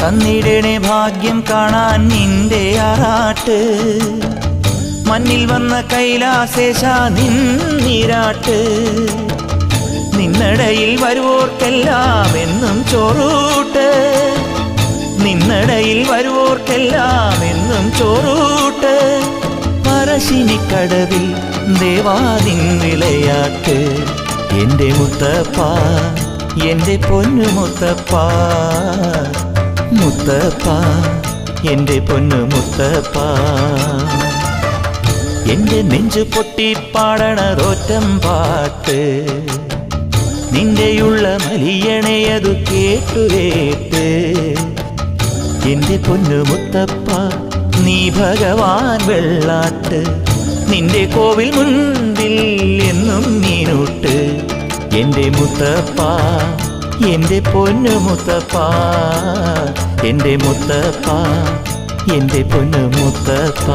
തന്നിടണേ ഭാഗ്യം കാണാൻ നിന്റെ ആറാട്ട്. മണ്ണിൽ വന്ന കൈലാസേശ നിന്നിരാട്ട്. നിന്നടയിൽ വരുവോർക്കെല്ലാം എന്നും ചോറൂട്ട്. നിന്നടയിൽ വരുവോർക്കെല്ലാം എന്നും ചോറൂട്ട്. പറശ്ശിനിക്കടവിൽ ദേവാദിൻ വിളയാട്ട്. എൻ്റെ മുത്തപ്പ, എൻ്റെ പൊന്നു മുത്തപ്പ, മുത്തപ്പ, എൻ്റെ പൊന്നു മുത്തപ്പ. എൻ്റെ നെഞ്ചു പൊട്ടി പാടണതോറ്റം പാട്ട്. നിന്റെയുള്ള മലിയണയതു കേട്ടുകേട്ട്. എൻ്റെ പൊന്നു മുത്തപ്പ, നീ ഭഗവാൻ വെള്ളാട്ട്. നിന്റെ കോവിൽ മുൻപിൽ എന്നും നീനൂട്ട്. എൻ്റെ മുത്തപ്പ, എൻ്റെ പൊന്നു മുത്തപ്പ, എൻ്റെ മുത്തപ്പ, എൻ്റെ പൊന്നു മുത്തപ്പ.